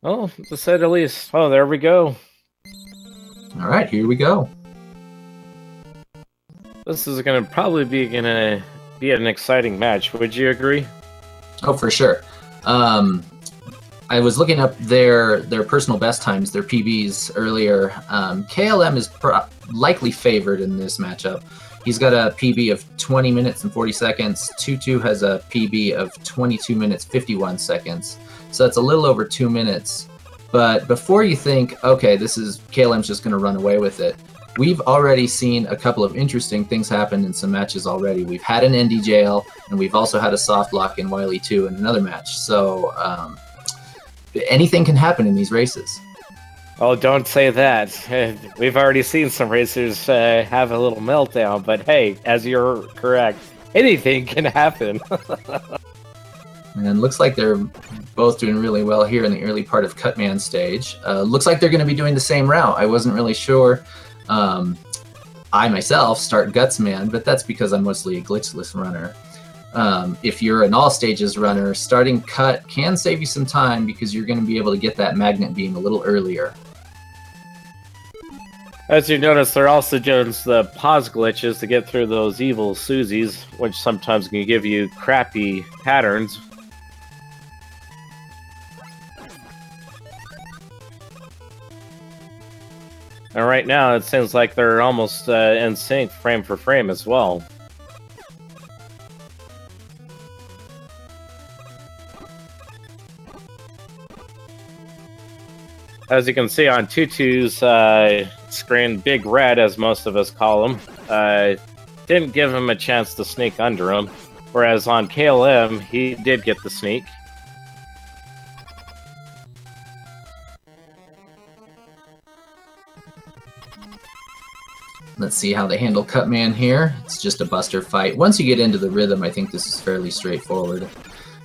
Oh, to say the least. Oh, there we go. All right, here we go. This is probably gonna be an exciting match. Would you agree? Oh, for sure. I was looking up their personal best times, their PBs earlier. KLM is likely favored in this matchup. He's got a PB of 20 minutes and 40 seconds. TooTooSE has a PB of 22 minutes 51 seconds. So that's a little over 2 minutes. But before you think, okay, this is KLM's just going to run away with it, we've already seen a couple of interesting things happen in some matches already. We've had an ND jail, and we've also had a soft lock in Wily 2 in another match. So anything can happen in these races. Oh, don't say that. We've already seen some racers have a little meltdown, but hey, as you're correct, anything can happen. And looks like they're both doing really well here in the early part of Cutman stage. Looks like they're going to be doing the same route. I wasn't really sure. I myself start Gutsman, but that's because I'm mostly a glitchless runner. If you're an all stages runner, starting Cut can save you some time because you're going to be able to get that magnet beam a little earlier. As you notice, they're also doing the pause glitches to get through those evil Susies, which sometimes can give you crappy patterns. And right now, it seems like they're almost in sync frame for frame as well. As you can see on TooTooSE's screen, Big Red, as most of us call him, didn't give him a chance to sneak under him. Whereas on KLM, he did get the sneak. Let's see how they handle Cutman here. It's just a buster fight. Once you get into the rhythm, I think this is fairly straightforward.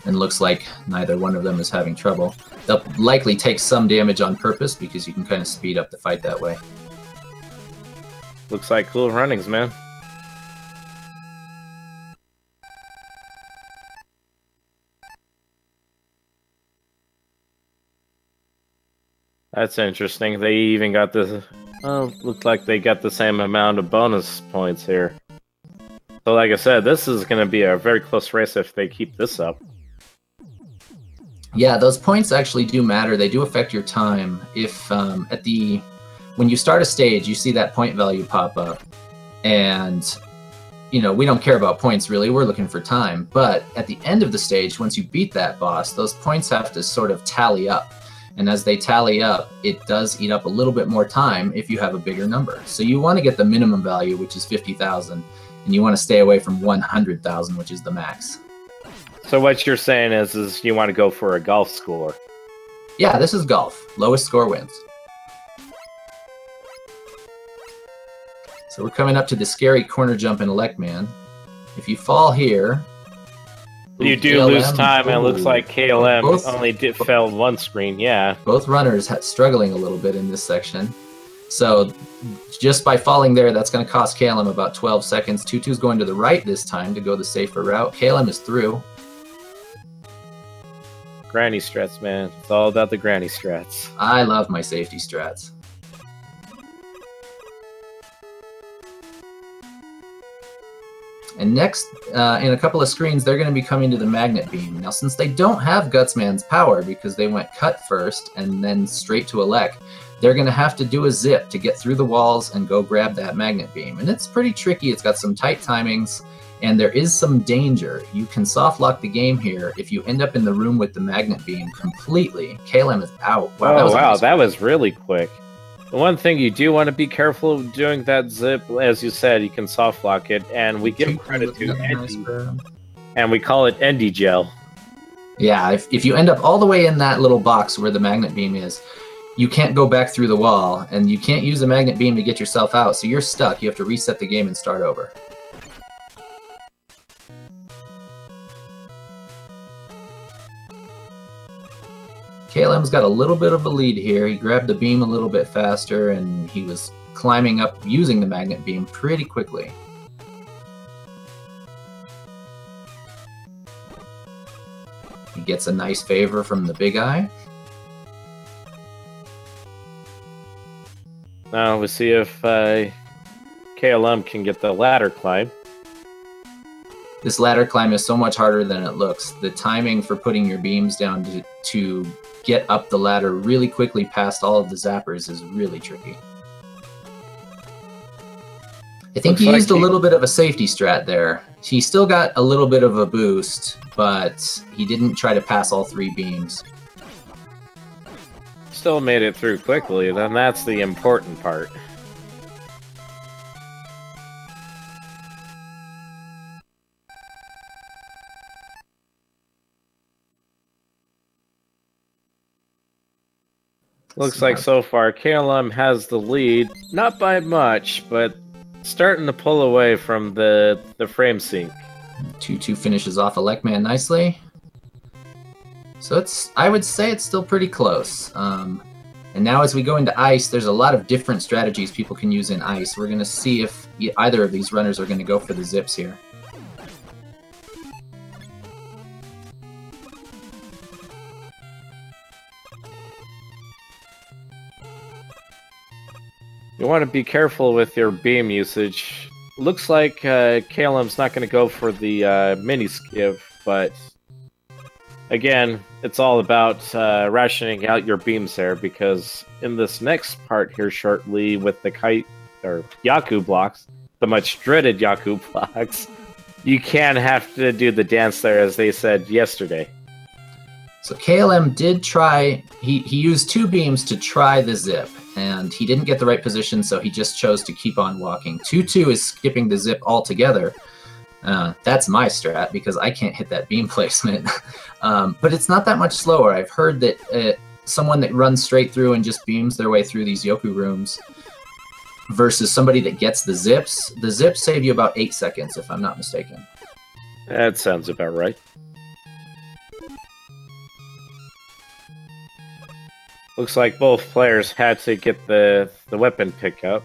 And looks like neither one of them is having trouble. They'll likely take some damage on purpose because you can kind of speed up the fight that way. Looks like cool runnings, man. That's interesting. They even got the... Oh, looked like they got the same amount of bonus points here. So like I said, this is going to be a very close race if they keep this up. Yeah, those points actually do matter. They do affect your time. If when you start a stage, you see that point value pop up, and you know we don't care about points really. We're looking for time. But at the end of the stage, once you beat that boss, those points have to sort of tally up. And as they tally up, it does eat up a little bit more time if you have a bigger number. So you want to get the minimum value, which is 50,000, and you want to stay away from 100,000, which is the max. So what you're saying is you want to go for a golf score. Yeah, this is golf. Lowest score wins. So we're coming up to the scary corner jump in Elect Man. If you fall here... You do KLM, lose time, and it looks like KLM only fell one screen, yeah. Both runners struggling a little bit in this section. So just by falling there, that's going to cost KLM about 12 seconds. TooTooSE's going to the right this time to go the safer route. KLM is through. Granny strats, man. It's all about the granny strats. I love my safety strats. And next, in a couple of screens, they're going to be coming to the magnet beam. Now, since they don't have Gutsman's power because they went cut first and then straight to elect, they're going to have to do a zip to get through the walls and go grab that magnet beam. And it's pretty tricky. It's got some tight timings, and there is some danger. You can soft lock the game here if you end up in the room with the magnet beam completely. KLM is out. Wow, that was really quick. The one thing you do want to be careful of doing that zip, as you said, you can soft lock it, and we give credit to Andy, and we call it ND gel. Yeah, if you end up all the way in that little box where the magnet beam is, you can't go back through the wall, and you can't use the magnet beam to get yourself out, so you're stuck. You have to reset the game and start over. KLM's got a little bit of a lead here. He grabbed the beam a little bit faster, and he was climbing up using the magnet beam pretty quickly. He gets a nice favor from the big eye. Now we'll see if KLM can get the ladder climb. This ladder climb is so much harder than it looks. The timing for putting your beams down to get up the ladder really quickly past all of the zappers is really tricky. I think he used a little bit of a safety strat there. He still got a little bit of a boost, but he didn't try to pass all 3 beams. Still made it through quickly, then that's the important part. Looks like so far KLM has the lead, not by much, but starting to pull away from the frame sync. TooTooSE finishes off Electman nicely. So I would say it's still pretty close. And now as we go into ice, there's a lot of different strategies people can use in ice. We're going to see if either of these runners are going to go for the zips here. You want to be careful with your beam usage. Looks like KLM's not going to go for the mini skiv, but again, it's all about rationing out your beams there, because in this next part here shortly with the kite or Yaku blocks, the much dreaded Yaku blocks, you can have to do the dance there, as they said yesterday. So KLM did try, he used 2 beams to try the zip, and he didn't get the right position, so he just chose to keep on walking. TooTooSE is skipping the zip altogether. That's my strat, because I can't hit that beam placement. But it's not that much slower. I've heard that someone that runs straight through and just beams their way through these Yoku rooms versus somebody that gets the zips save you about 8 seconds, if I'm not mistaken. That sounds about right. Looks like both players had to get the weapon pickup.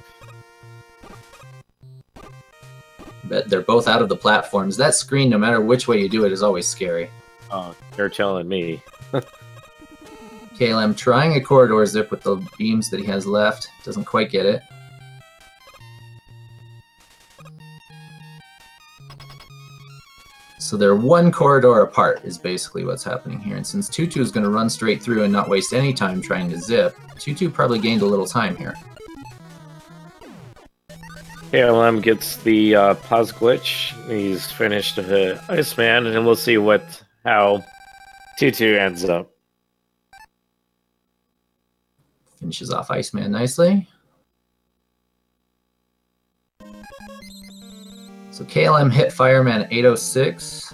But they're both out of the platforms. That screen, no matter which way you do it, is always scary. Oh, you're telling me. KLM trying a corridor zip with the beams that he has left. Doesn't quite get it. So they're 1 corridor apart is basically what's happening here. And since TooTooSE is going to run straight through and not waste any time trying to zip, TooTooSE probably gained a little time here. KLM gets the pause glitch. He's finished Iceman, and we'll see how TooTooSE ends up. Finishes off Iceman nicely. So KLM hit Fireman at 8:06.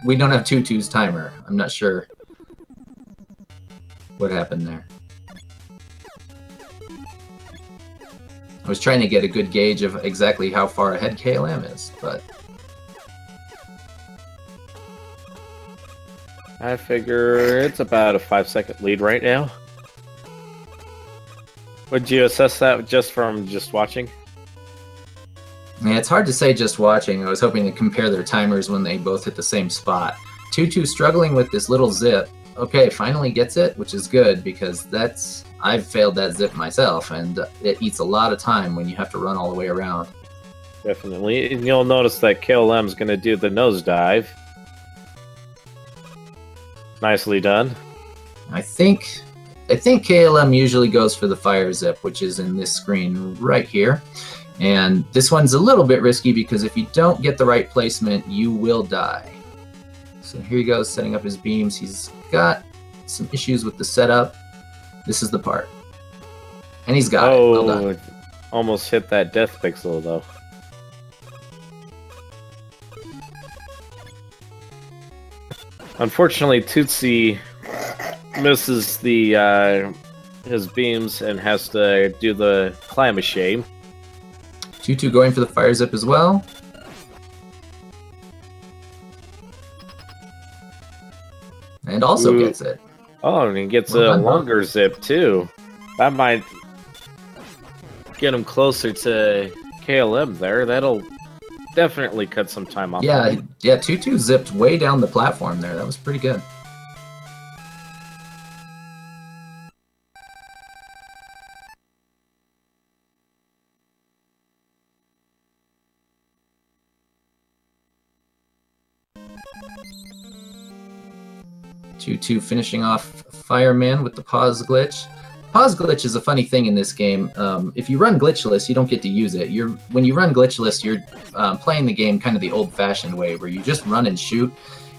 We don't have TooTooSE's timer. I'm not sure what happened there. I was trying to get a good gauge of exactly how far ahead KLM is, but... I figure it's about a 5-second lead right now. Would you assess that just from watching? Yeah, it's hard to say just watching. I was hoping to compare their timers when they both hit the same spot. TooTooSE struggling with this little zip. Okay, finally gets it, which is good, because I've failed that zip myself, and it eats a lot of time when you have to run all the way around. Definitely. And you'll notice that KLM's going to do the nosedive. Nicely done. I think KLM usually goes for the fire zip, which is in this screen right here. And this one's a little bit risky because if you don't get the right placement, you will die. So here he goes, setting up his beams. He's got some issues with the setup. This is the part. And he's got it. Well done. Almost hit that death pixel, though. Unfortunately, TooTooSE misses his beams and has to do the climb of shame. TooTooSE going for the fire zip as well. And also gets it. Oh, and he gets a longer zip too. That might get him closer to KLM there. That'll definitely cut some time off. Yeah, TooTooSE zipped way down the platform there. That was pretty good. TooTooSE finishing off Fireman with the pause glitch. Pause glitch is a funny thing in this game. If you run glitchless, you don't get to use it. When you run glitchless, you're playing the game kind of the old-fashioned way, where you just run and shoot,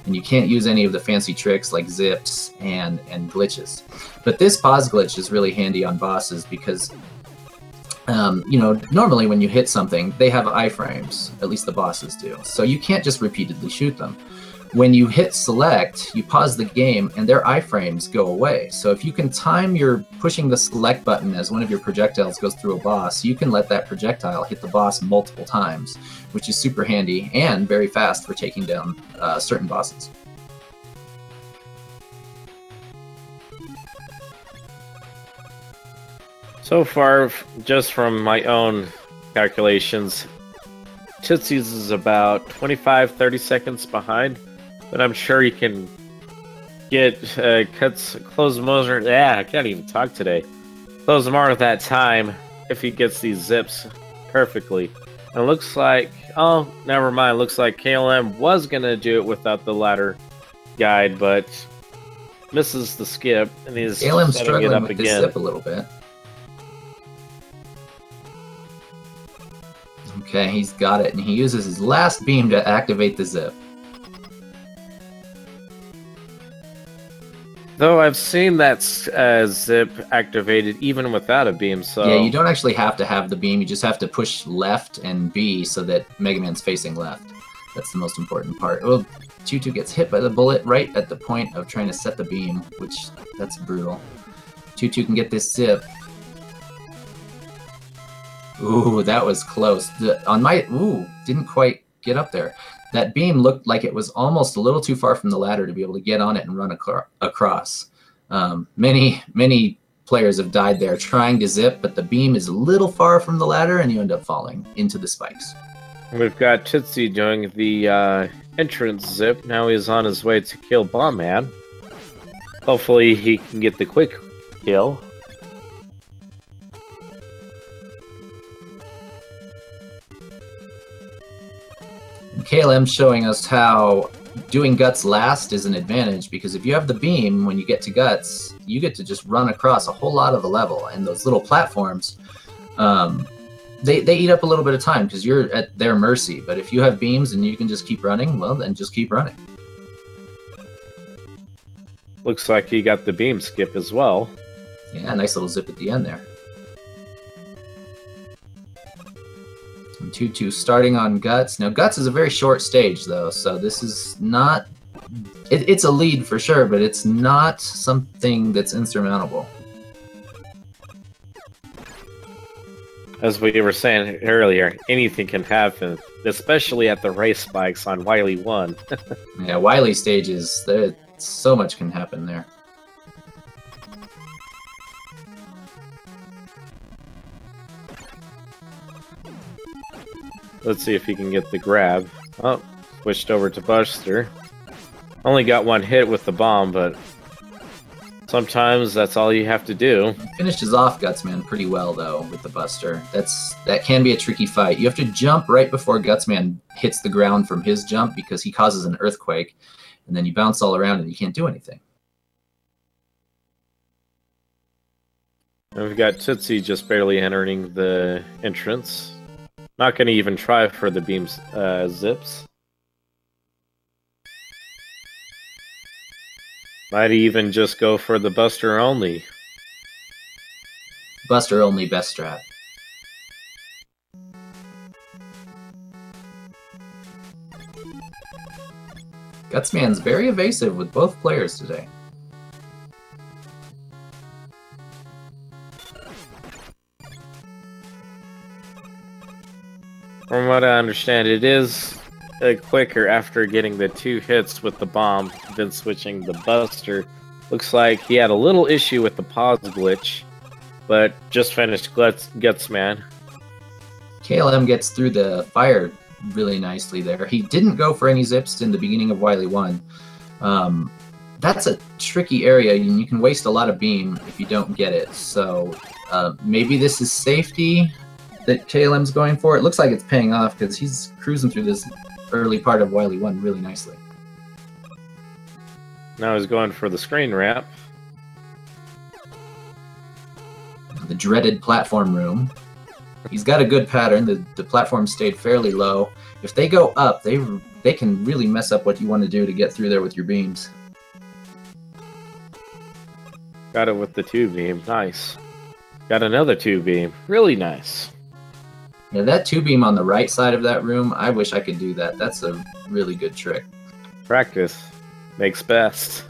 and you can't use any of the fancy tricks like zips and glitches. But this pause glitch is really handy on bosses because, you know, normally when you hit something, they have iframes. At least the bosses do. So you can't just repeatedly shoot them. When you hit select, you pause the game and their iframes go away. So if you can time your pushing the select button as one of your projectiles goes through a boss, you can let that projectile hit the boss multiple times, which is super handy and very fast for taking down certain bosses. So far, just from my own calculations, TooTooSE is about 25-30 seconds behind. But I'm sure you can get close more. Yeah, I can't even talk today. Close more of that time if he gets these zips perfectly. And it looks like, oh, never mind. Looks like KLM was gonna do it without the ladder guide, but misses the skip, and he's KLM's setting struggling it up with again. this zip a little bit. Okay, he's got it, and he uses his last beam to activate the zip. Though I've seen that zip activated even without a beam, so... Yeah, you don't actually have to have the beam, you just have to push left and B so that Mega Man's facing left. That's the most important part. Well, TooTooSE gets hit by the bullet right at the point of trying to set the beam, which, that's brutal. TooTooSE can get this zip. Ooh, that was close. Didn't quite get up there. That beam looked like it was almost a little too far from the ladder to be able to get on it and run across. Many players have died there trying to zip, but the beam is a little far from the ladder and you end up falling into the spikes. We've got TooTooSE doing the entrance zip. Now he's on his way to kill Bomb Man. Hopefully he can get the quick kill. KLM showing us how doing Guts last is an advantage, because if you have the beam, when you get to Guts, you get to just run across a whole lot of the level, and those little platforms, they eat up a little bit of time because you're at their mercy. But if you have beams and you can just keep running, well, then just keep running. Looks like he got the beam skip as well. Yeah, nice little zip at the end there. And TooTooSE starting on Guts. Now, Guts is a very short stage, though, so this is not... It's a lead for sure, but it's not something that's insurmountable. As we were saying earlier, anything can happen, especially at the race spikes on Wily 1. Yeah, Wily stages, so much can happen there. Let's see if he can get the grab. Oh, switched over to Buster. Only got one hit with the bomb, but sometimes that's all you have to do. Finishes off Gutsman pretty well, though, with the Buster. That can be a tricky fight. You have to jump right before Gutsman hits the ground from his jump, because he causes an earthquake, and then you bounce all around and you can't do anything. And we've got TooTooSE just barely entering the entrance. Not going to even try for the beams zips. Might even just go for the Buster only. Buster only best strat. Gutsman's very evasive with both players today. From what I understand, it is quicker after getting the 2 hits with the bomb than switching the Buster. Looks like he had a little issue with the pause glitch, but just finished Gutsman. KLM gets through the fire really nicely there. He didn't go for any zips in the beginning of Wily 1. That's a tricky area, and you can waste a lot of beam if you don't get it. So maybe this is safety that KLM's going for. It looks like it's paying off because he's cruising through this early part of Wily 1 really nicely. Now he's going for the screen wrap. The dreaded platform room. He's got a good pattern. The platform stayed fairly low. If they go up, they can really mess up what you want to do to get through there with your beams. Got it with the 2-beam. Nice. Got another 2-beam. Really nice. Yeah, that 2-beam on the right side of that room, I wish I could do that. That's a really good trick. Practice makes best.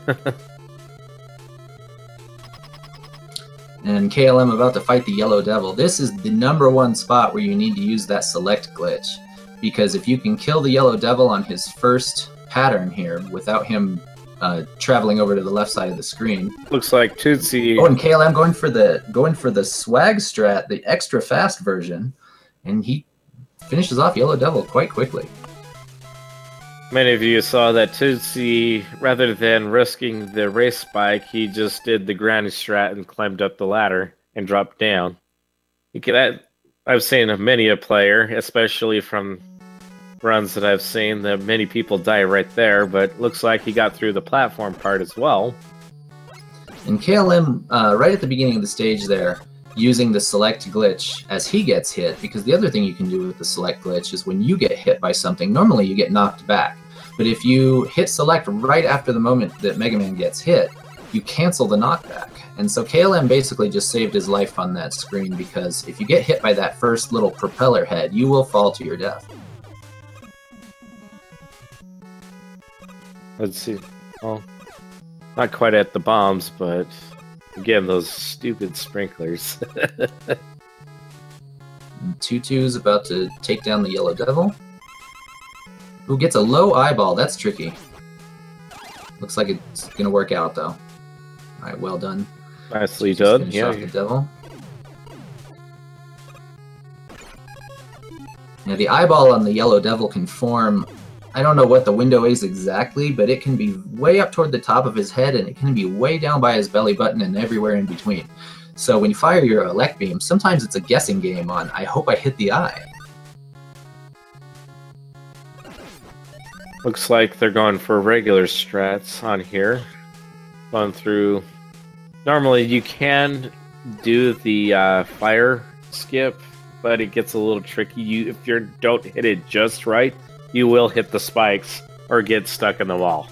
And KLM about to fight the Yellow Devil. This is the #1 spot where you need to use that select glitch. Because if you can kill the Yellow Devil on his first pattern here without him traveling over to the left side of the screen. Looks like TooTooSE. Oh, and KLM going for the swag strat, the extra fast version, and he finishes off Yellow Devil quite quickly. Many of you saw that TooTooSE, rather than risking the race spike, he just did the granny strat and climbed up the ladder and dropped down. I've seen many a player, especially from runs that I've seen, that many people die right there, but looks like he got through the platform part as well. And KLM, right at the beginning of the stage there, using the select glitch as he gets hit, because the other thing you can do with the select glitch is when you get hit by something, normally you get knocked back. But if you hit select right after the moment that Mega Man gets hit, you cancel the knockback. And so KLM basically just saved his life on that screen, because if you get hit by that first little propeller head, you will fall to your death. Let's see. Well, not quite at the bombs, but again, those stupid sprinklers. TooTooSE about to take down the Yellow Devil. Who gets a low eyeball? That's tricky. Looks like it's gonna work out though. Alright, well done. Nicely done. Yeah. The devil. Now the eyeball on the Yellow Devil can form, I don't know what the window is exactly, but it can be way up toward the top of his head and it can be way down by his belly button and everywhere in between. So when you fire your elect beam, sometimes it's a guessing game on, I hope I hit the eye. Looks like they're going for regular strats on here. Going through... Normally you can do the fire skip, but it gets a little tricky. If you don't hit it just right, you will hit the spikes or get stuck in the wall.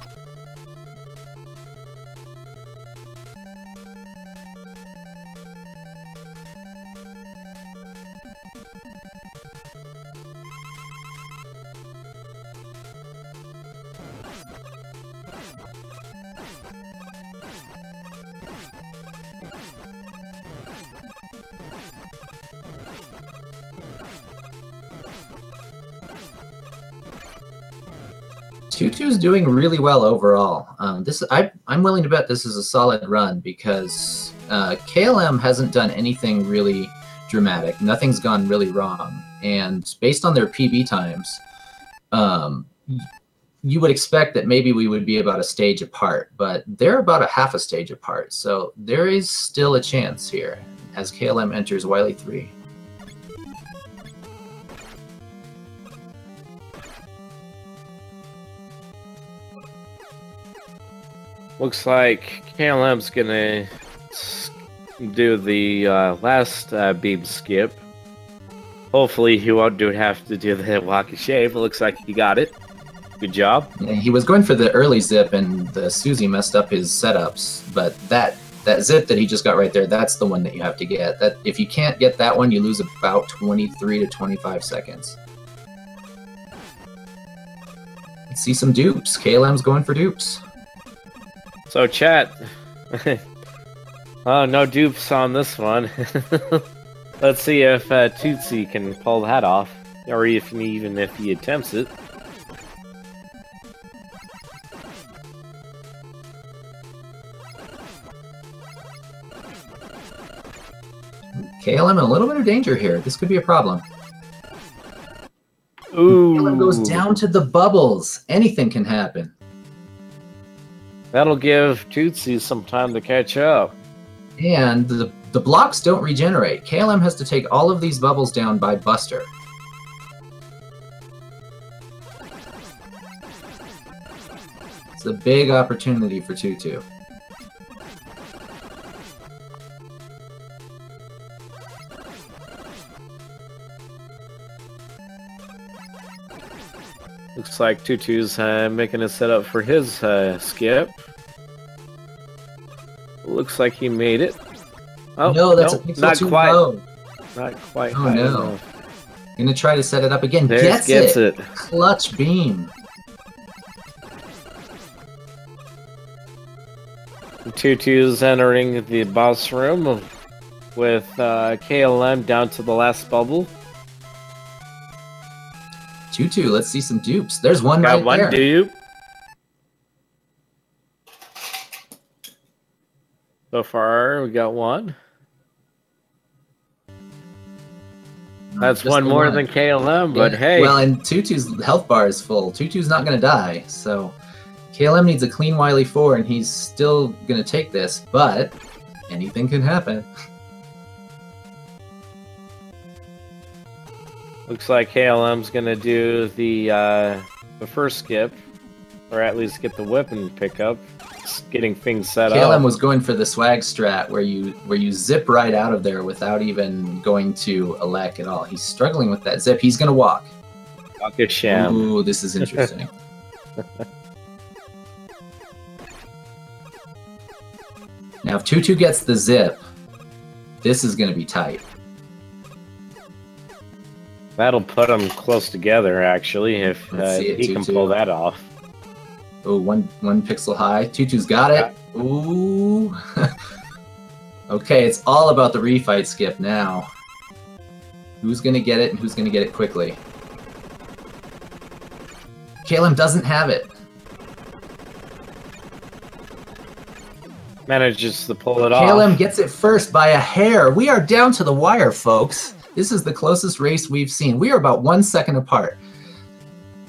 TooTooSE doing really well overall. I'm willing to bet this is a solid run because KLM hasn't done anything really dramatic. Nothing's gone really wrong. And based on their PB times, you would expect that maybe we would be about a stage apart, but they're about a half a stage apart. So there is still a chance here as KLM enters Wily 3. Looks like KLM's gonna do the last beam skip. Hopefully he won't have to do the walk of shame. It looks like he got it. Good job. Yeah, he was going for the early zip and the Susie messed up his setups, but that zip that he just got right there, that's the one that you have to get. That if you can't get that one, you lose about 23 to 25 seconds. Let's see some dupes. KLM's going for dupes. So chat, oh, no dupes on this one. Let's see if TooTooSE can pull that off, or even if he attempts it. KLM in a little bit of danger here. This could be a problem. Ooh. KLM goes down to the bubbles. Anything can happen. That'll give TooTooSE some time to catch up. And the blocks don't regenerate. KLM has to take all of these bubbles down by Buster. It's a big opportunity for TooToo. Looks like TooTooSE making a setup for his skip. Looks like he made it. Oh no, that's a pixel not too quite. low. Not quite. Oh no! Enough. Gonna try to set it up again. Gets it. Clutch beam. TooTooSE entering the boss room with KLM down to the last bubble. TooToo, let's see some dupes. There's one Got right one there. dupe. So far, we got one. That's one more than KLM, but hey. Well, and TooToo's health bar is full. TooToo's not going to die, so KLM needs a clean Wily 4, and he's still going to take this, but anything can happen. Looks like KLM's going to do the first skip, or at least get the whip and pick up. Just getting things set up. KLM was going for the swag strat where you zip right out of there without even going to elect at all. He's struggling with that zip. He's gonna walk. Walk a sham. Ooh, this is interesting. Now, if TooToo gets the zip, this is gonna be tight. That'll put them close together, actually, if he can pull that off. Oh, one pixel high. TooToo's got it. Ooh. Okay, it's all about the refight skip now. Who's going to get it and who's going to get it quickly? KLM doesn't have it. Manages to pull it off. KLM gets it first by a hair. We are down to the wire, folks. This is the closest race we've seen. We are about 1 second apart.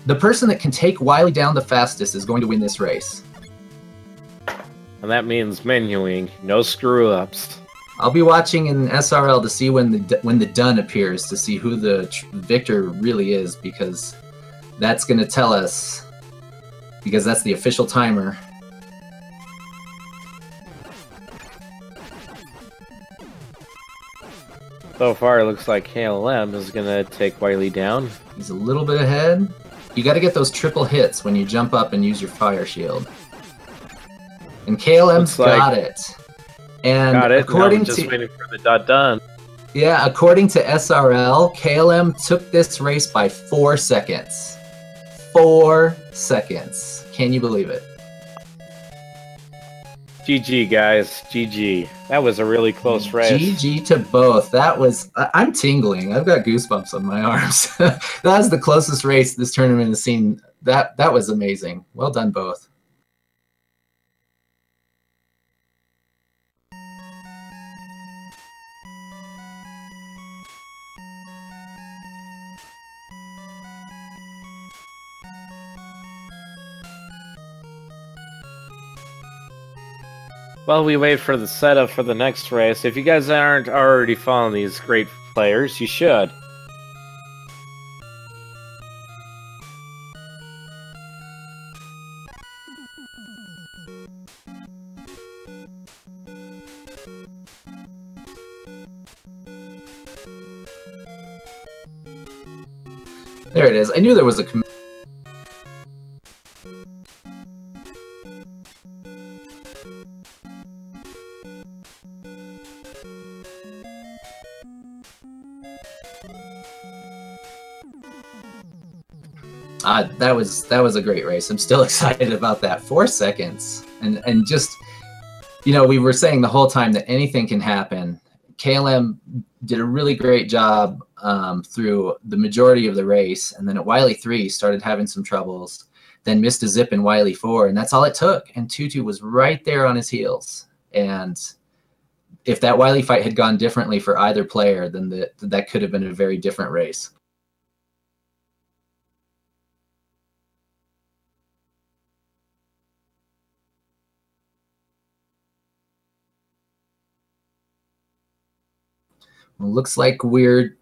The person that can take Wily down the fastest is going to win this race. And that means menuing, no screw-ups. I'll be watching in SRL to see when the done appears, to see who the victor really is, because that's going to tell us, because that's the official timer. So far, it looks like KLM is going to take Wily down. He's a little bit ahead. You got to get those triple hits when you jump up and use your fire shield. And KLM's got it. And according just waiting for the dot done. Yeah, according to SRL, KLM took this race by 4 seconds. 4 seconds. Can you believe it? GG, guys. GG. That was a really close race. GG to both. That was... I'm tingling. I've got goosebumps on my arms. That was the closest race this tournament has seen. That was amazing. Well done, both. While we wait for the setup for the next race, if you guys aren't already following these great players, you should. There it is. I knew there was a... that was a great race. I'm still excited about that. 4 seconds. And just, you know, we were saying the whole time that anything can happen. KLM did a really great job through the majority of the race. And then at Wily 3 started having some troubles. Then missed a zip in Wily 4. And that's all it took. And TooToo was right there on his heels. And if that Wily fight had gone differently for either player, then that could have been a very different race. Looks like we're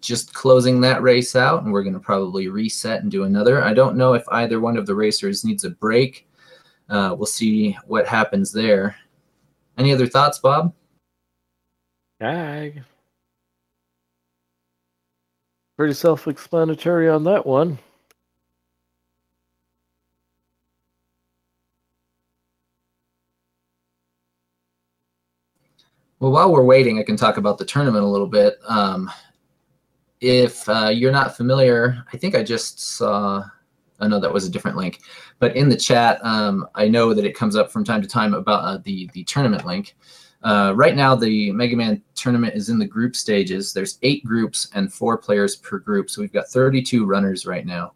just closing that race out, and we're going to probably reset and do another. I don't know if either one of the racers needs a break. We'll see what happens there. Any other thoughts, Bob? Pretty self-explanatory on that one. Well, while we're waiting, I can talk about the tournament a little bit. If you're not familiar, I think I just saw, oh no, that was a different link. But in the chat, I know that it comes up from time to time about the tournament link. Right now, the Mega Man tournament is in the group stages. There's 8 groups and 4 players per group. So we've got 32 runners right now.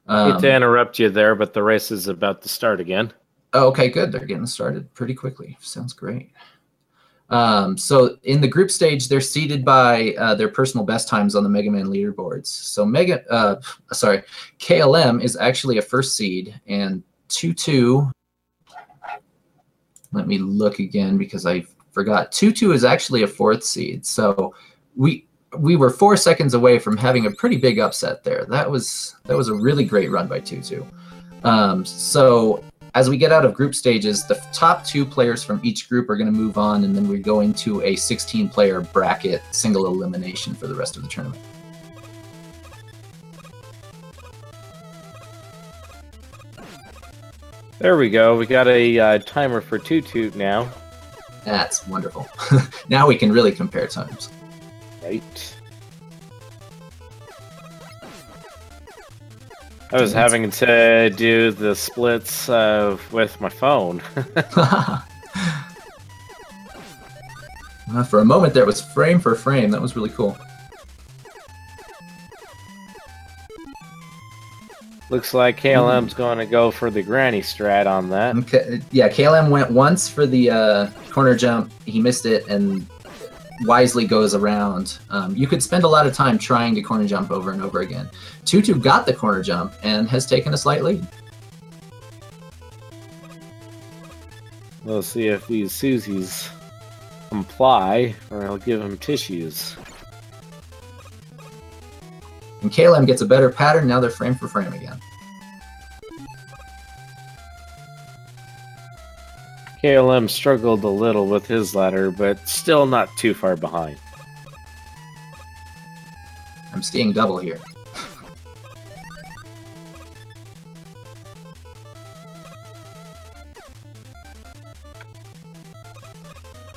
Hate to interrupt you there, but the race is about to start again. Oh, okay, good. They're getting started pretty quickly. Sounds great. So in the group stage, they're seeded by their personal best times on the Mega Man leaderboards. So KLM is actually a first seed, and TooTooSE, let me look again because I forgot. TooTooSE is actually a 4th seed. So we were 4 seconds away from having a pretty big upset there. That was a really great run by TooTooSE. So as we get out of group stages, the top 2 players from each group are going to move on, and then we go into a 16-player bracket single elimination for the rest of the tournament. There we go. We got a timer for TooTooSE now. That's wonderful. Now we can really compare times. Right. I was having to do the splits with my phone. For a moment there, it was frame for frame. That was really cool. Looks like KLM's going to go for the granny strat on that. Okay. Yeah, KLM went once for the corner jump. He missed it and wisely goes around. You could spend a lot of time trying to corner jump over and over again. TooTooSE got the corner jump and has taken a slight lead. We'll see if these Susies comply, or I'll give them tissues. And KLM gets a better pattern. Now they're frame for frame again. KLM struggled a little with his ladder, but still not too far behind. I'm seeing double here.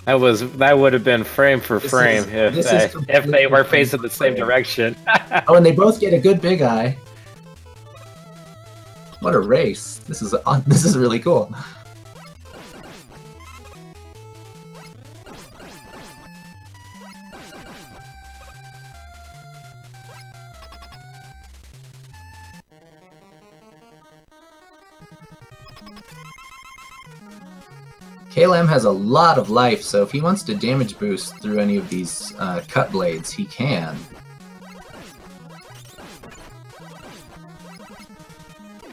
That would have been frame for frame if they were facing the same direction. Oh, and they both get a good big eye. What a race! This is really cool. KLM has a lot of life, so if he wants to damage boost through any of these cut blades, he can.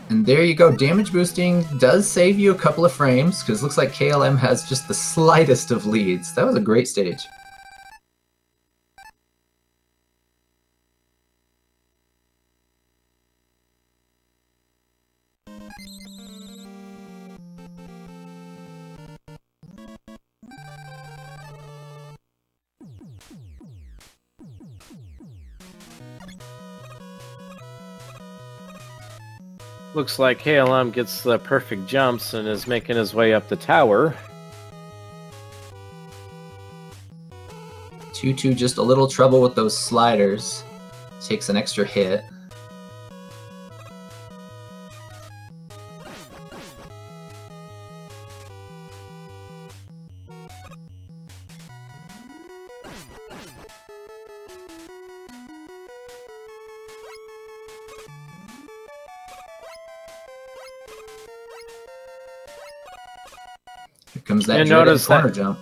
And there you go, damage boosting does save you a couple of frames, because it looks like KLM has just the slightest of leads. That was a great stage. Looks like KLM gets the perfect jumps and is making his way up the tower. TooTooSE just a little trouble with those sliders. Takes an extra hit. Here comes that corner jump.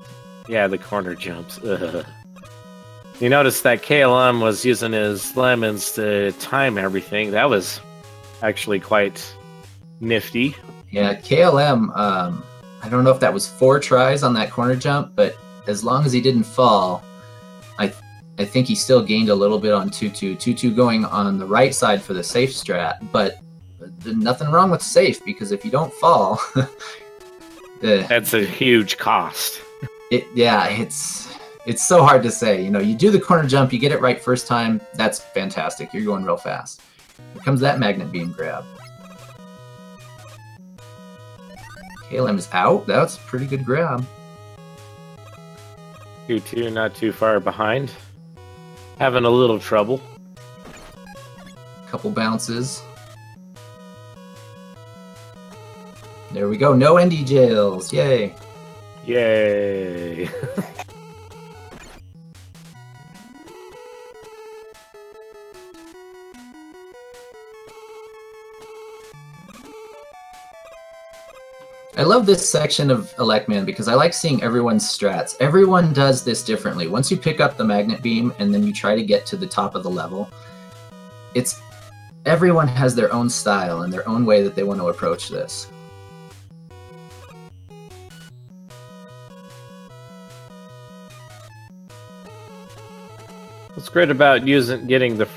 Yeah, the corner jumps. Ugh. You notice that KLM was using his lemons to time everything. That was actually quite nifty. Yeah, KLM, I don't know if that was 4 tries on that corner jump, but as long as he didn't fall, I think he still gained a little bit on TooTooSE. TooTooSE going on the right side for the safe strat, but nothing wrong with safe, because if you don't fall, That's a huge cost. Yeah, it's so hard to say. You know, you do the corner jump, you get it right first time. That's fantastic. You're going real fast. Here comes that magnet beam grab. KLM is out. That's a pretty good grab. TooTooSE not too far behind. Having a little trouble. Couple bounces. There we go. No ND jails. Yay. Yay. I love this section of Electman because I like seeing everyone's strats. Everyone does this differently. Once you pick up the magnet beam and then you try to get to the top of the level, everyone has their own style and their own way that they want to approach this. What's great about getting the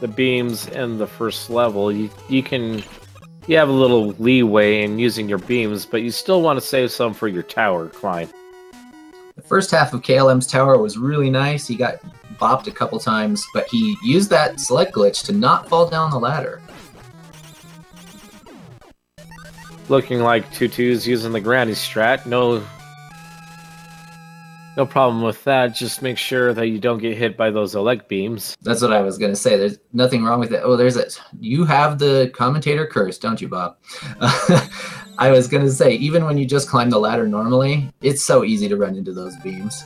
beams in the first level, you have a little leeway in using your beams, but you still want to save some for your tower climb. The first half of KLM's tower was really nice. He got bopped a couple times, but he used that select glitch to not fall down the ladder. Looking like TooTooSE using the granny strat. No problem with that. Just make sure that you don't get hit by those elect beams. That's what I was going to say. There's nothing wrong with it. Oh, there's it. You have the commentator curse, don't you, Bob? I was going to say, even when you just climb the ladder normally, it's so easy to run into those beams.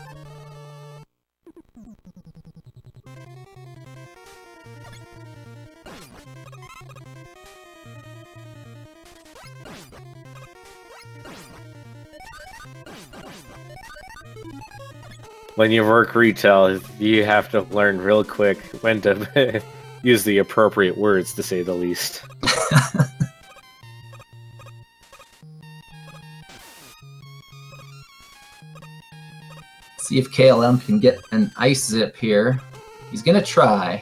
When you work retail, you have to learn real quick when to use the appropriate words, to say the least. See if KLM can get an ice zip here. He's gonna try.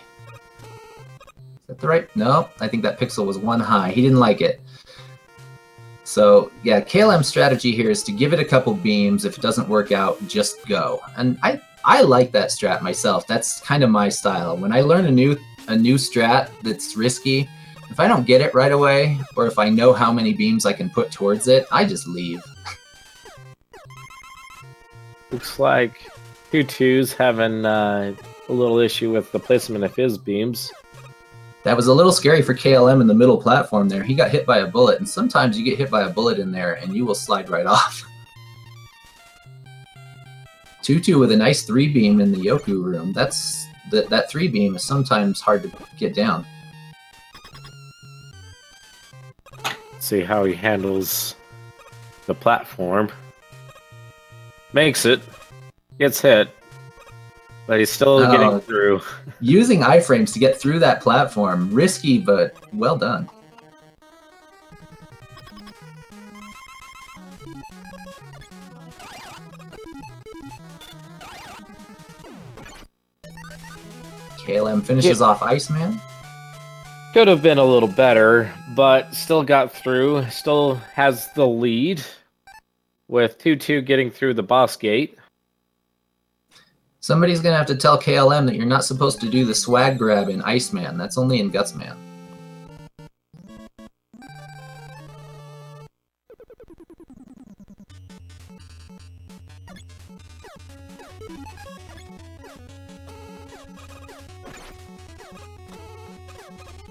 Is that the right? No, I think that pixel was one high. He didn't like it. So yeah, KLM's strategy here is to give it a couple beams. If it doesn't work out, just go. And I like that strat myself. That's kind of my style. When I learn a new strat that's risky, if I don't get it right away, or if I know how many beams I can put towards it, I just leave. Looks like TooTooSE having a little issue with the placement of his beams. That was a little scary for KLM in the middle platform there. He got hit by a bullet, and sometimes you get hit by a bullet in there and you will slide right off. TooTooSE with a nice 3-beam in the Yoku room. That 3-beam is sometimes hard to get down. See how he handles the platform. Makes it. Gets hit. But he's still getting through. Using iframes to get through that platform. Risky, but well done. KLM finishes off Iceman. Could have been a little better, but still got through. Still has the lead. With TooTooSE getting through the boss gate. Somebody's going to have to tell KLM that you're not supposed to do the swag grab in Iceman. That's only in Gutsman.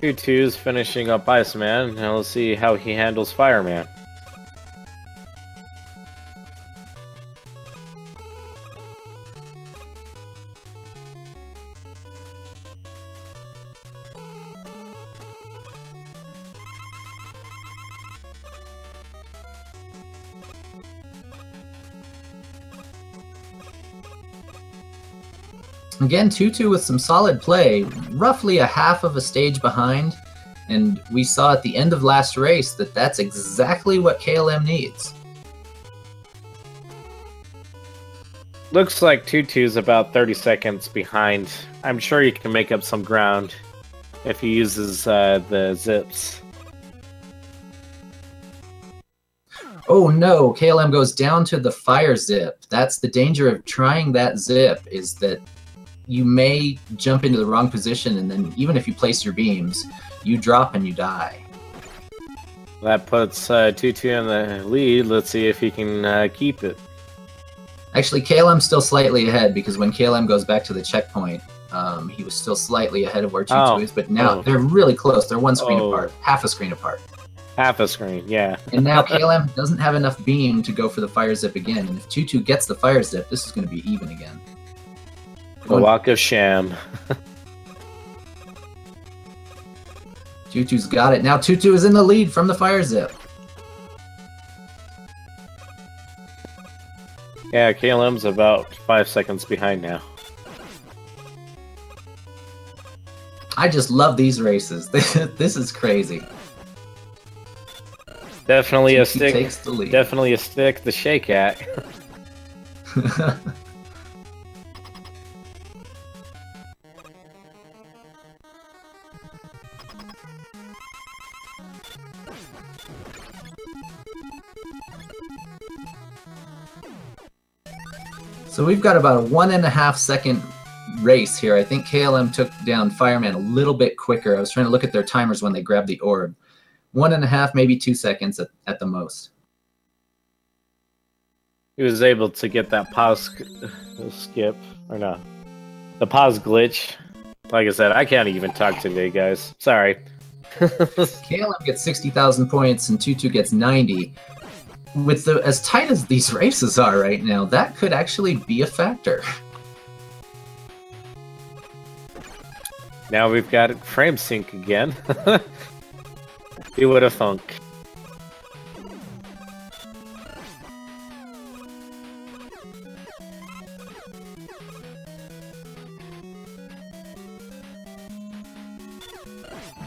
TooTooSE finishing up Iceman. Now let's see how he handles Fireman. Again, TooTooSE with some solid play, roughly a half of a stage behind, and we saw at the end of last race that that's exactly what KLM needs. Looks like TooTooSE about 30 seconds behind. I'm sure he can make up some ground if he uses the zips. Oh no, KLM goes down to the fire zip. That's the danger of trying that zip, is that you may jump into the wrong position, and then even if you place your beams, you drop and you die. That puts TooTooSE in the lead. Let's see if he can keep it. Actually, KLM's still slightly ahead, because when KLM goes back to the checkpoint, he was still slightly ahead of where TooTooSE is, but now they're really close. They're one screen apart, half a screen apart. Half a screen, yeah. And now KLM doesn't have enough beam to go for the fire zip again, and if TooTooSE gets the fire zip, this is going to be even again. The walk of sham. TooTooSe's got it. Now TooTooSE is in the lead from the fire zip. Yeah, KLM's about 5 seconds behind now. I just love these races. This is crazy. Definitely a TooTooSE stick. Takes the lead. Definitely a stick to shake at. So we've got about a 1.5 second race here. I think KLM took down Fireman a little bit quicker. I was trying to look at their timers when they grabbed the orb. 1.5, maybe 2 seconds at the most. He was able to get that pause skip, or no, the pause glitch. Like I said, I can't even talk today, guys. Sorry. KLM gets 60,000 points and TooTooSE gets 90. With as tight as these races are right now, that could actually be a factor. Now we've got frame sync again. You would have thunk.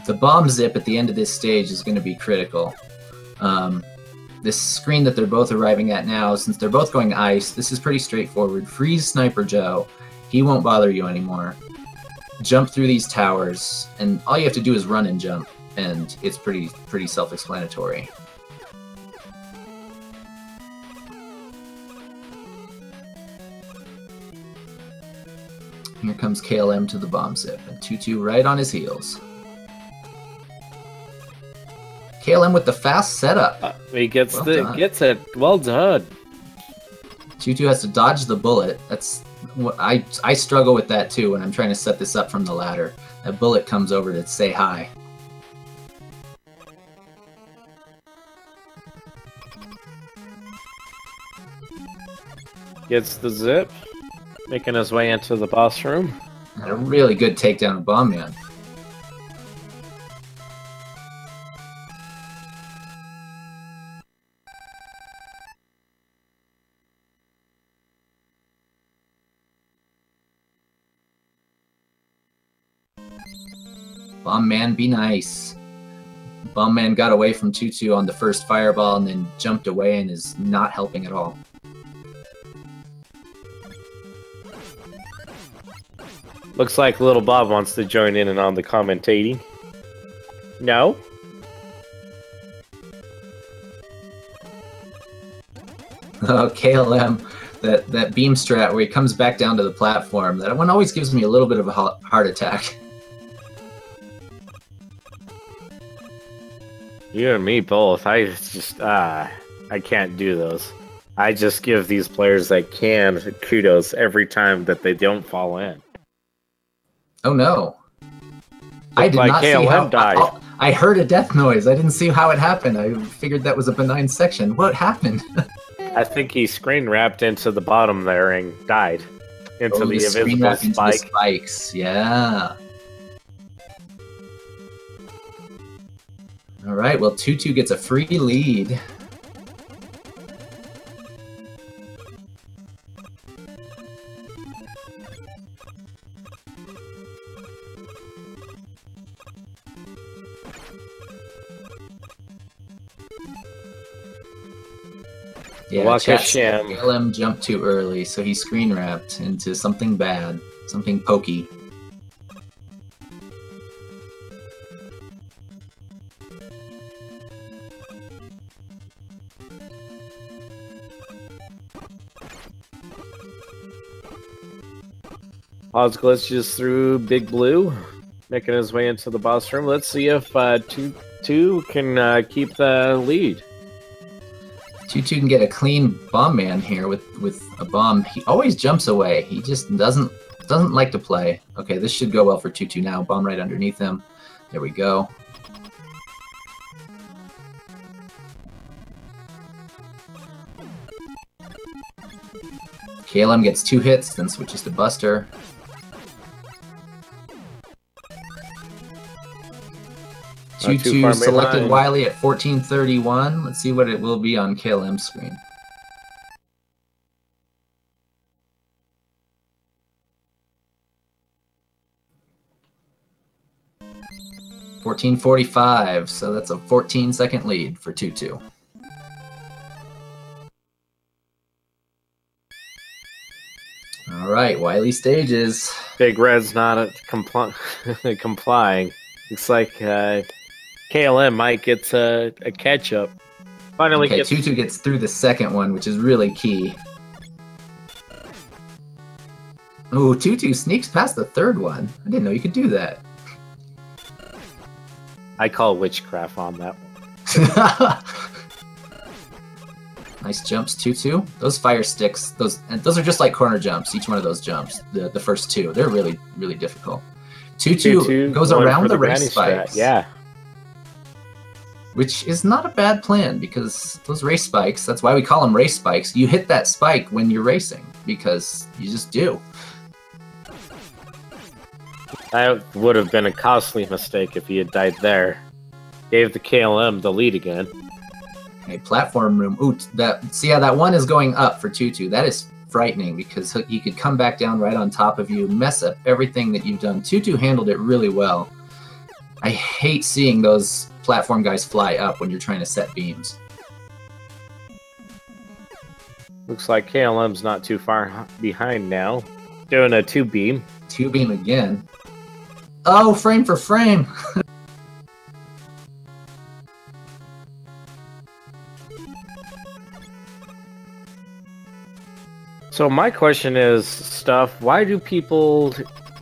The bomb zip at the end of this stage is going to be critical. This screen that they're both arriving at now, since they're both going ice, this is pretty straightforward. Freeze Sniper Joe. He won't bother you anymore. Jump through these towers, and all you have to do is run and jump, and it's pretty self-explanatory. Here comes KLM to the bomb zip, and TooTooSE right on his heels. KLM with the fast setup. He gets gets it. Well done. TooTooSE has to dodge the bullet. That's what I struggle with that too when I'm trying to set this up from the ladder. That bullet comes over to say hi. Gets the zip, making his way into the boss room. And a really good takedown of Bomb Man. Bomb Man, be nice. Bomb Man got away from TooTooSE on the first fireball and then jumped away and is not helping at all. Looks like Little Bob wants to join in and on the commentating. No? Oh, KLM, that beam strat where he comes back down to the platform, that one always gives me a little bit of a heart attack. You and me both. I just, I can't do those. I just give these players that can kudos every time that they don't fall in. Oh no. I did like not KLM see how died. I heard a death noise. I didn't see how it happened. I figured that was a benign section. What happened? I think he screen wrapped into the bottom there and died. Into the invisible spike. Into the spikes. Yeah. Alright, well TooTooSE gets a free lead. Yeah, chat said KLM jumped too early, so he screen wrapped into something bad, something pokey. Pause glitches through Big Blue, making his way into the boss room. Let's see if TooTooSE can keep the lead. TooTooSE can get a clean bomb man here with a bomb. He always jumps away. He just doesn't like to play. Okay, this should go well for TooTooSE now. Bomb right underneath him. There we go. KLM gets 2 hits, then switches to Buster. TooTooSE selected Wily at 1431. Let's see what it will be on KLM's screen. $14.45, so that's a 14-second lead for TooTooSE. All right, Wily stages. Big Red's not complying. Looks like KLM might get a catch-up. Finally, okay, TooTooSE gets through the second one, which is really key. Ooh, TooTooSE sneaks past the third one. I didn't know you could do that. I call witchcraft on that one. Nice jumps, TooTooSE. Those fire sticks, those are just like corner jumps. Each one of those jumps, the first two, they're really difficult. TooTooSE goes around the race spikes. Yeah. Which is not a bad plan, because those race spikes, that's why we call them race spikes. You hit that spike when you're racing, because you just do. That would have been a costly mistake if he had died there. Gave the KLM the lead again. Okay, platform room. Ooh, see how that one is going up for TooTooSE. That is frightening, because he could come back down right on top of you, mess up everything that you've done. TooTooSE handled it really well. I hate seeing those platform guys fly up when you're trying to set beams. Looks like KLM's not too far behind now. Doing a 2-beam. 2-beam again. Oh, frame for frame! So my question is, Stuff, why do people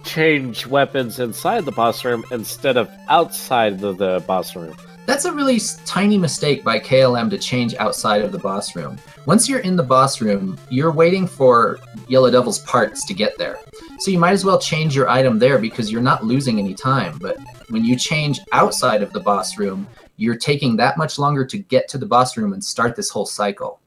change weapons inside the boss room instead of outside of the boss room? That's a really tiny mistake by KLM to change outside of the boss room. Once you're in the boss room, you're waiting for Yellow Devil's parts to get there. So you might as well change your item there, because you're not losing any time. But when you change outside of the boss room, you're taking that much longer to get to the boss room and start this whole cycle.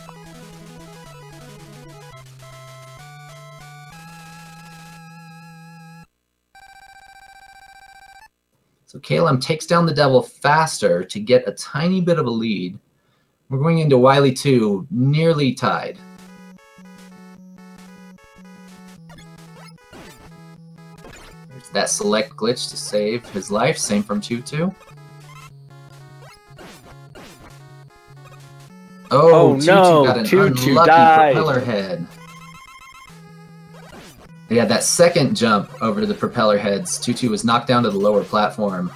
So KLM takes down the devil faster to get a tiny bit of a lead. We're going into Wily 2, nearly tied. There's that select glitch to save his life, same from TooTooSE. Oh, TooTooSE got an unlucky propeller head. Yeah, that second jump over the propeller heads, TooTooSE was knocked down to the lower platform.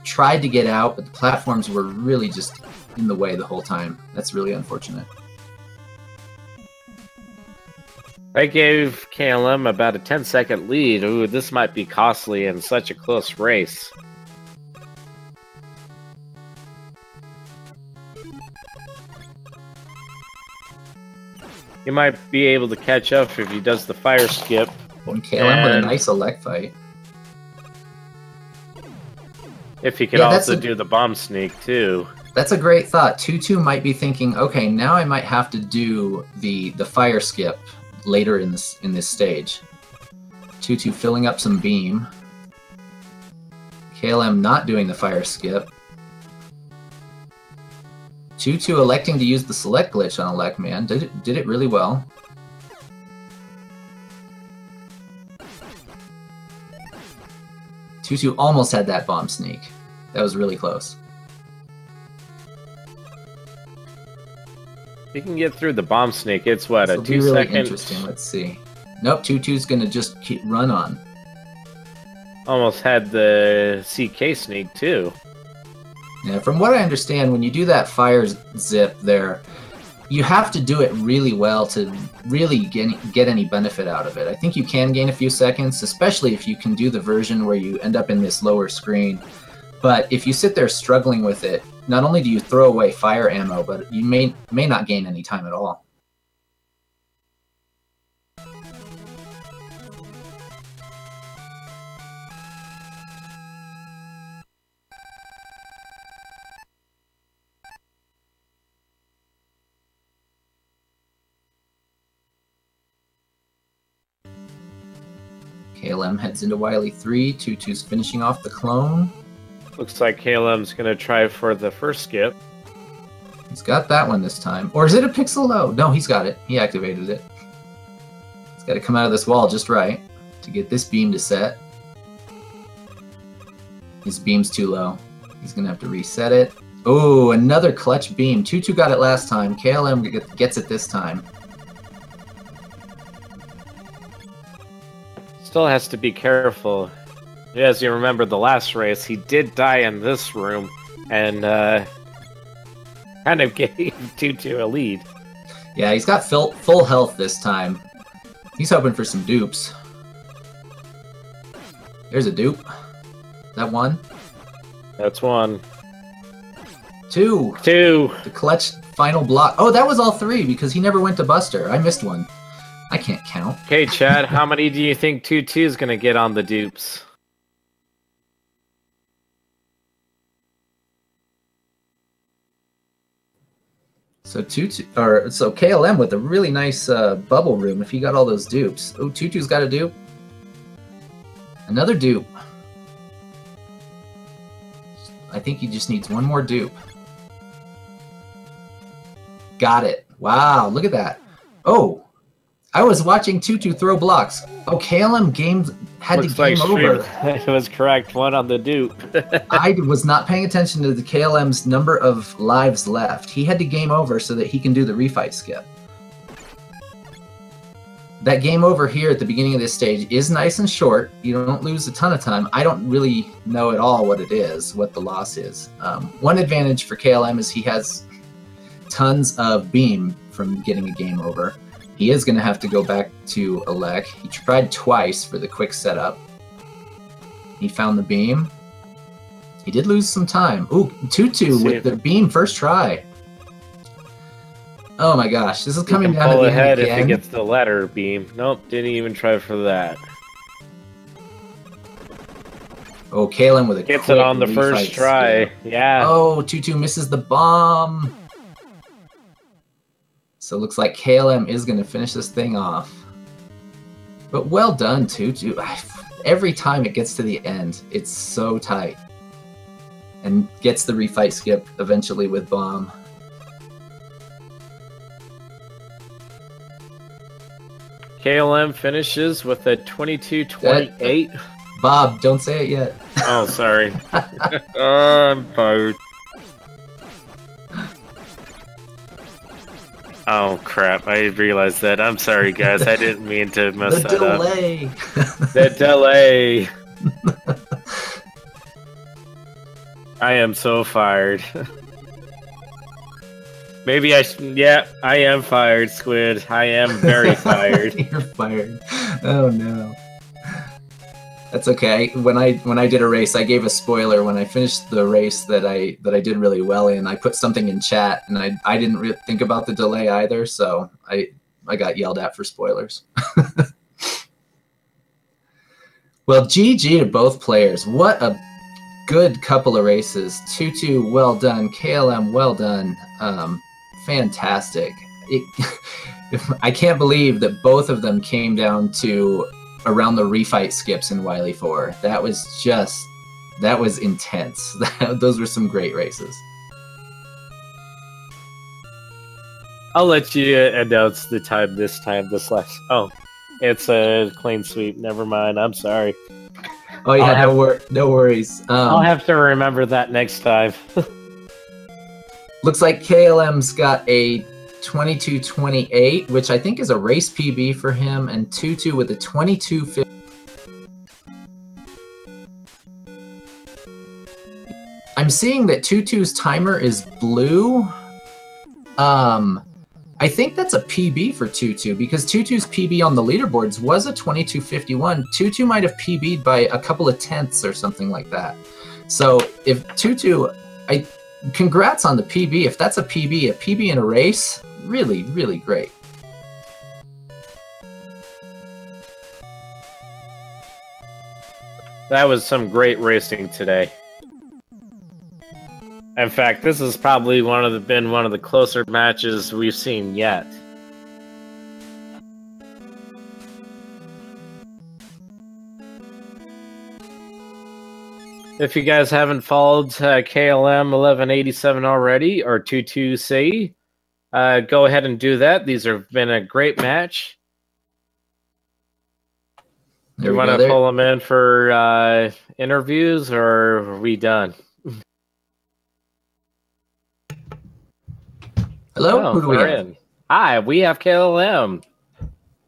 Tried to get out, but the platforms were really just in the way the whole time. That's really unfortunate. I gave KLM about a 10-second lead. Ooh, this might be costly in such a close race. He might be able to catch up if he does the fire skip. And KLM with a nice elect fight. If he could also do the bomb sneak too. That's a great thought. TooTooSE might be thinking, okay, now I might have to do the fire skip later in this stage. TooTooSE filling up some beam. KLM not doing the fire skip. TooTooSE electing to use the select glitch on Elect Man. Did it really well. TooTooSE almost had that bomb sneak. That was really close. If you can get through the bomb sneak, it's what, a 2 be really second? Interesting. Let's see. Nope, TooTooSe's gonna just keep run on. Almost had the CK sneak too. Yeah, from what I understand, when you do that fire zip there, you have to do it really well to really get any benefit out of it. I think you can gain a few seconds, especially if you can do the version where you end up in this lower screen. But if you sit there struggling with it, not only do you throw away fire ammo, but you may not gain any time at all. KLM heads into Wily 3. TooTooSE finishing off the clone. Looks like KLM's going to try for the first skip. He's got that one this time. Or is it a pixel low? No, he's got it. He activated it. He's got to come out of this wall just right to get this beam to set. His beam's too low. He's going to have to reset it. Oh, another clutch beam. TooTooSE got it last time. KLM gets it this time. Still has to be careful. As you remember the last race, he did die in this room and kind of gave TooTooSE a lead. Yeah, he's got full health this time. He's hoping for some dupes. There's a dupe. That one? That's one. Two. The clutch final block. Oh, that was all three because he never went to Buster. I missed one. I can't count. Okay, Chad, how many do you think TooTooSE is going to get on the dupes? So KLM with a really nice bubble room if he got all those dupes. Oh, TooTooSe's got a dupe. Another dupe. I think he just needs one more dupe. Got it. Wow, look at that. Oh, I was watching TooTooSE throw blocks. Oh, KLM had Looks to game like over. It was correct. One on the dupe. I was not paying attention to the KLM's number of lives left. He had to game over so that he can do the refight skip. That game over here at the beginning of this stage is nice and short. You don't lose a ton of time. I don't really know at all what it is, what the loss is. One advantage for KLM is he has tons of beam from getting a game over. He is going to have to go back to Elec. He tried twice for the quick setup. He found the beam. He did lose some time. Ooh, TooTooSE with the beam first try. Oh my gosh, this is coming down to the ahead end again. if he gets the ladder beam. Nope, didn't even try for that. Oh, KLM with a gets it on the first try. Skill. Yeah. Oh, TooTooSE misses the bomb. So it looks like KLM is going to finish this thing off. But well done, TooTooSE. Every time it gets to the end, it's so tight. And gets the refight skip eventually with bomb. KLM finishes with a 22-28. Bob, don't say it yet. Oh, sorry. I'm fired. Oh crap, I realized that. I'm sorry guys, I didn't mean to mess that up. The delay! I am so fired. Maybe yeah, I am fired, Squid. I am very fired. You're fired. Oh no. That's okay. When I did a race, I gave a spoiler when I finished the race that I did really well in. I put something in chat, and I didn't think about the delay either, so I got yelled at for spoilers. Well, GG to both players. What a good couple of races. TooTooSE, well done. KLM, well done. Fantastic. I can't believe that both of them came down to around the refight skips in Wily 4. That was intense. Those were some great races. I'll let you announce the time this last. Oh, it's a clean sweep. Never mind. I'm sorry. Oh yeah, no worries. I'll have to remember that next time. Looks like KLM's got a 22-28, which I think is a race PB for him, and TooTooSE with a 22-50. I'm seeing that TooTooS's timer is blue. I think that's a PB for TooTooSE because TooTooSe's PB on the leaderboards was a 22:51. TooTooSe might have PB'd by a couple of tenths or something like that. So if TooTooSe, congrats on the PB. If that's a PB in a race, really, really great. That was some great racing today. In fact, this has probably been one of the closer matches we've seen yet. If you guys haven't followed KLM1187 already, or TooTooSE, go ahead and do that. These have been a great match. Do you want to pull them in for interviews, or are we done? Hello, who do we have? Hi, we have KLM.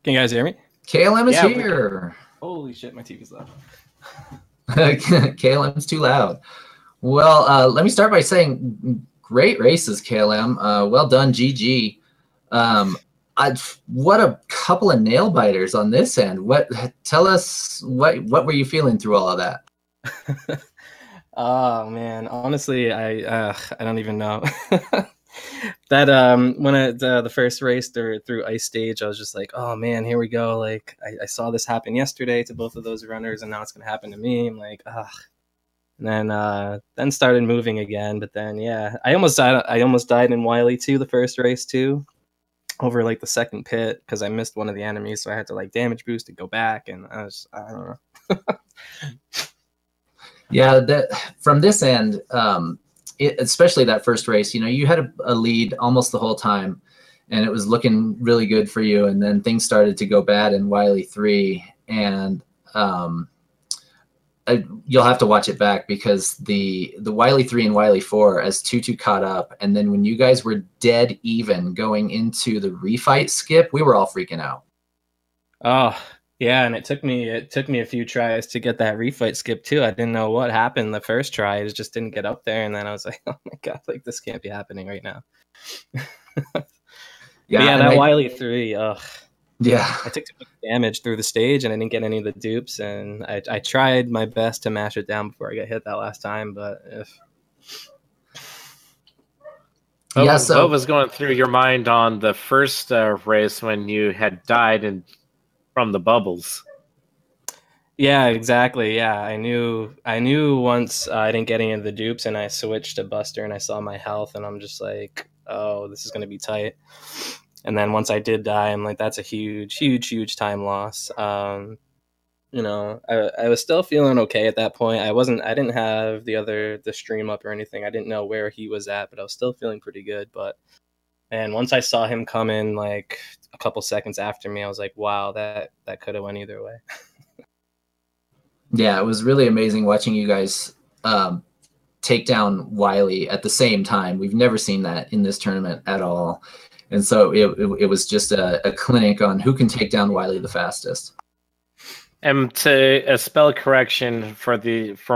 Can you guys hear me? KLM is here. Holy shit, my TV's loud. KLM's too loud. Well, let me start by saying great races, KLM. Well done, GG. What a couple of nail biters on this end. Tell us what were you feeling through all of that? Oh man, honestly, I don't even know. That when the first race through ice stage, I was just like, oh man, here we go. Like I saw this happen yesterday to both of those runners, and now it's gonna happen to me. I'm like, ugh. And then started moving again. But then yeah, I almost died in Wiley too, the first race too, over like the second pit because I missed one of the enemies, so I had to like damage boost to go back, and I don't know. Yeah, from this end, especially that first race, you had a lead almost the whole time, and it was looking really good for you. And then things started to go bad in Wiley 3, and you'll have to watch it back because the Wiley 3 and Wiley 4, as TooTooSE caught up, and then when you guys were dead even going into the refight skip, we were all freaking out. Oh. Yeah, and it took me a few tries to get that refight skip too. I didn't know what happened the first try. It just didn't get up there, and then I was like, "Oh my god, like this can't be happening right now." Yeah, that Wiley 3. Ugh. Yeah, I took too much damage through the stage, and I didn't get any of the dupes. And I tried my best to mash it down before I got hit that last time, but what was going through your mind on the first race when you had died from the bubbles? Yeah, exactly. Yeah, I knew once I didn't get any of the dupes and I switched to Buster and I saw my health and I'm just like, oh, this is going to be tight. And then once I did die, I'm like, that's a huge time loss. I was still feeling okay at that point. I didn't have the stream up or anything. I didn't know where he was at, but I was still feeling pretty good. And once I saw him come in like a couple seconds after me, I was like, wow, that could have went either way. Yeah, it was really amazing watching you guys take down Wiley at the same time. We've never seen that in this tournament at all. And so it was just a clinic on who can take down Wiley the fastest. And to a spell correction for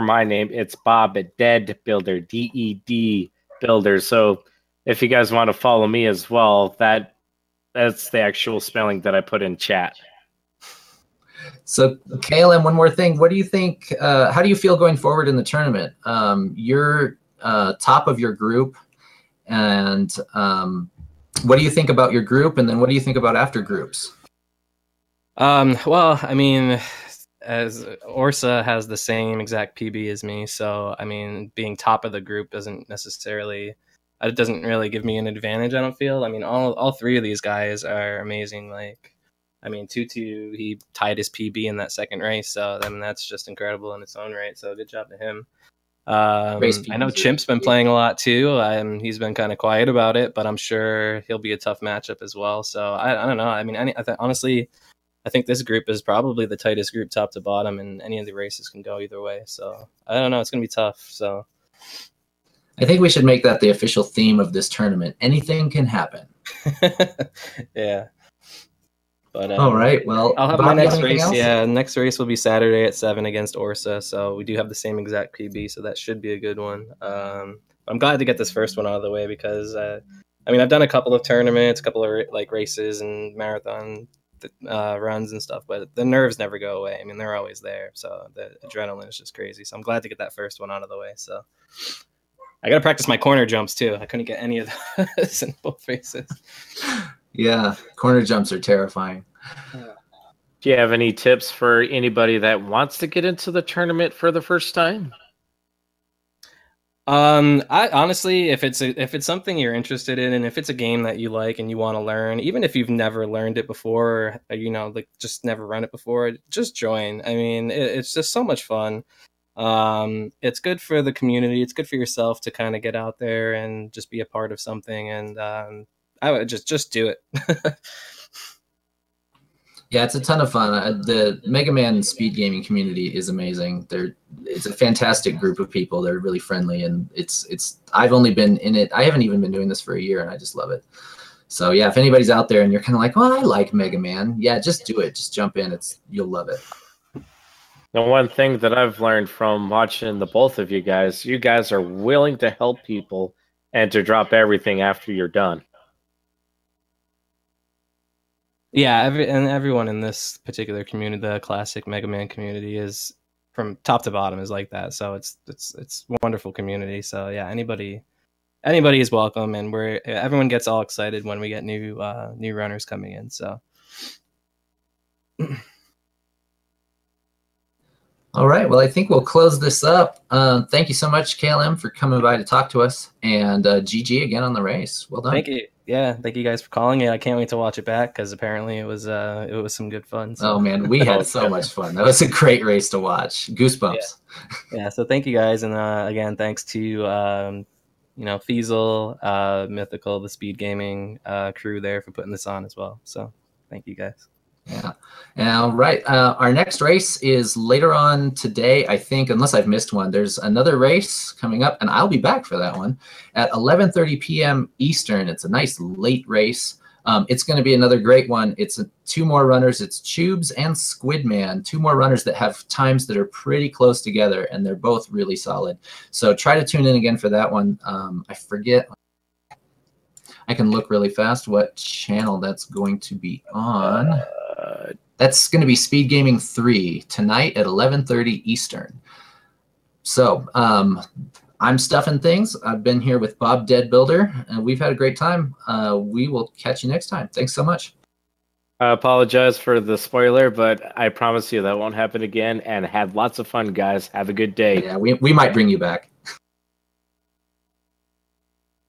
my name, it's Bob at Dead Builder, DED Builder. So if you guys want to follow me as well, that's the actual spelling that I put in chat. So KLM, one more thing. What do you think? How do you feel going forward in the tournament? You're top of your group, and what do you think about your group? And then what do you think about after groups? Well, I mean, as Orsa has the same exact PB as me, so I mean, being top of the group doesn't really give me an advantage, I don't feel. I mean, all three of these guys are amazing. Like, I mean, TooTooSE, he tied his PB in that second race, so I mean, that's just incredible in its own right. So good job to him. I know Chimp's been playing a lot too. He's been kind of quiet about it, but I'm sure he'll be a tough matchup as well. So I don't know. I mean, honestly, I think this group is probably the tightest group top to bottom, and any of the races can go either way. So I don't know. It's going to be tough. So I think we should make that the official theme of this tournament. Anything can happen. Yeah. But all right. Well, I'll have my next race. Else? Yeah, next race will be Saturday at 7 against Orsa. So we do have the same exact PB, so that should be a good one. I'm glad to get this first one out of the way because I I mean, I've done a couple of tournaments, a couple of like races and marathon runs and stuff, but the nerves never go away. I mean, they're always there. So the adrenaline is just crazy. So I'm glad to get that first one out of the way. So I got to practice my corner jumps too. I couldn't get any of those in both races. Yeah, corner jumps are terrifying. Do you have any tips for anybody that wants to get into the tournament for the first time? I honestly, if it's something you're interested in, and if it's a game that you like and you want to learn, even if you've never learned it before, or, you know, like just never run it before, just join. I mean, it's just so much fun. It's good for the community. It's good for yourself to kind of get out there and just be a part of something. And I would just do it. Yeah, it's a ton of fun. The Mega Man speed gaming community is amazing. It's a fantastic group of people. They're really friendly, and it's. I've only been in it. I haven't even been doing this for a year, and I just love it. So yeah, if anybody's out there and you're kind of like, well, I like Mega Man, yeah, just do it. Just jump in. You'll love it. The one thing that I've learned from watching the both of you guys are willing to help people and to drop everything after you're done. Yeah, everyone in this particular community, the classic Mega Man community, is from top to bottom is like that. So it's a wonderful community. So yeah, anybody is welcome, and everyone gets all excited when we get new runners coming in. So. All right. Well, I think we'll close this up. Thank you so much, KLM, for coming by to talk to us, and GG again on the race. Well done. Thank you. Yeah, thank you guys for calling it. I can't wait to watch it back because apparently it was some good fun. So. Oh man, we had so much fun. That was a great race to watch. Goosebumps. Yeah. So thank you guys, and again, thanks to Feasel, Mythical, the Speed Gaming crew there for putting this on as well. So thank you guys. Yeah. All right. Our next race is later on today, I think, unless I've missed one. There's another race coming up, and I'll be back for that one at 11:30 p.m. Eastern. It's a nice late race. It's going to be another great one. It's two more runners. It's Tubes and Squidman, two more runners that have times that are pretty close together, and they're both really solid. So try to tune in again for that one. I forget. I can look really fast what channel that's going to be on. That's going to be Speed Gaming 3 tonight at 11:30 Eastern. So I'm stuffing things. I've been here with Bob Dead Builder, and we've had a great time. We will catch you next time. Thanks so much. I apologize for the spoiler, but I promise you that won't happen again. And have lots of fun, guys. Have a good day. Yeah, we might bring you back.